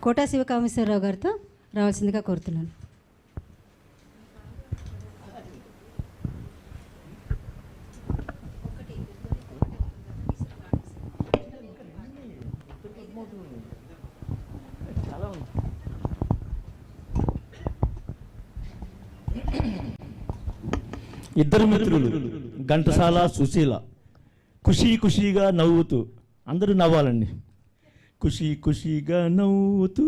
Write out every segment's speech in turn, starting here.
Quota Sivakameswara Rao గారితో రావాల్సిందిగా కోరుతున్నాను. ఇద్దరు మిత్రులు ఘంటసాల సుశీల ఖుషీ ఖుషీగా నవ్వుతూ, అందరూ నవ్వాలండి, ఖుషీ ఖుషీగా నవ్వుతూ.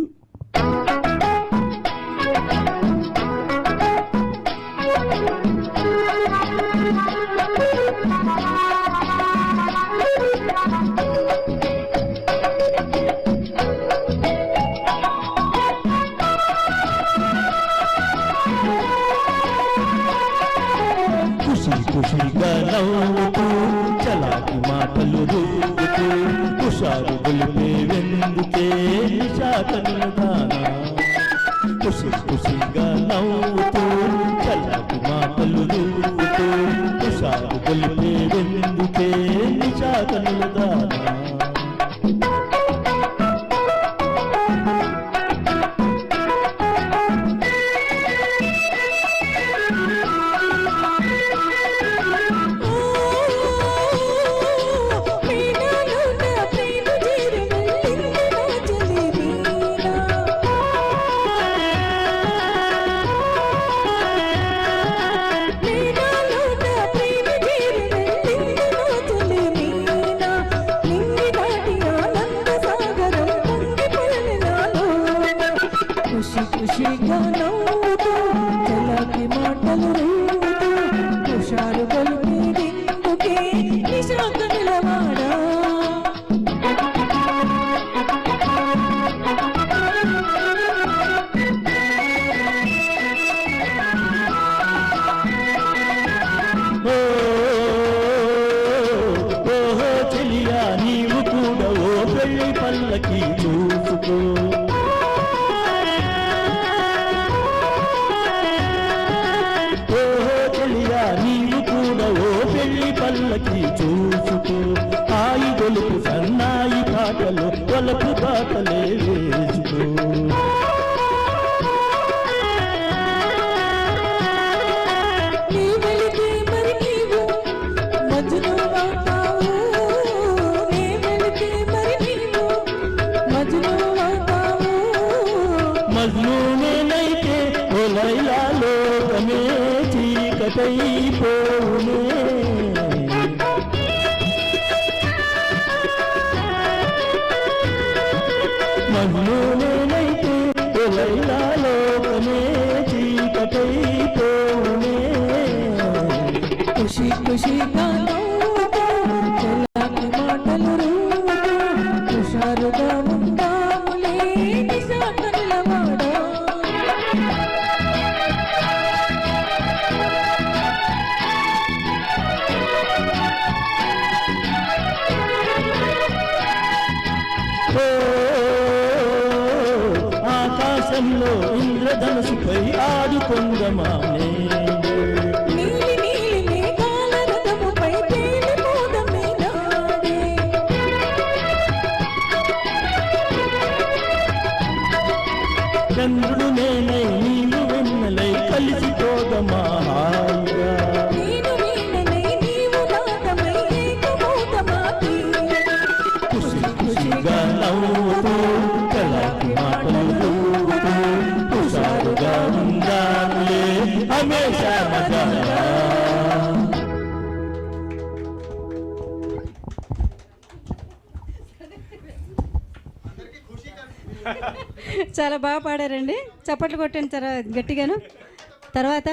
ఖుషీ ఖుషీగా నవ్వుతూ చలాకి మాటలు రూపుతూ హుషారు గొలిపే వెందుకే నిశాకనుదానా. ఖుషీ ఖుషీగా నవ్వుతూ చలాకి మాటలు రూపుతూ హుషారు గొలిపే వెందుకే నిశాకనుదానా. ఖుషి ఖుషిగా నవ్వుతూ చలాకి మాటలు రేవుతూ హుషారు గొలిపేందుకే నిశాక నిలవాడా. ఓహో చెలియా నీవు కూడా ఓ పెళ్లి పల్లకి చూసుకో. నీవు కూడా ఓ పెళ్లి పల్లకి చూసుకో. హాయి గొలుపు సన్నాయి పాటలు కొలకు పాటలే వేసుకో. నీ వెళితే మరి నీవు మజ్ను అవుతావు, నీ వెళితే మరి నీవు మజ్ను అవుతావు. మజ్నూనేనైతే ఓ లైలా లోకమే చీకటైపోవునే. మజ్నూనేనైతే ఓ లైలా లోకమే చీకటైపోవునే. ఖుషి ఖుషిగా నవ్వుతూ చలాకి మాటలు రూపుతూ హుషారుగా ఉందాములే నిశాక నిలవాడా. ఆకాశంలో ఇంద్రధనుసుపై ఆడుకొందమానే. నీలి నీలి మేఘాల రథముపై తేలిపోదమే నాడే. చంద్రుడు నేనై నీవు వెన్నెలై కలిసిపోదమా హాయిగా. నేను వీణనై నీవు నాదమై ఏకమౌతమా తీయగా. ఖుషి ఖుషిగా నవ్వుతూ చలాకి మాటలు రూపుతూ హుషారుగా ఉందాములే హమేషా మజాగా. చాలా బాగా పాడారండి, చప్పట్లు కొట్టండి గట్టిగాను. తర్వాత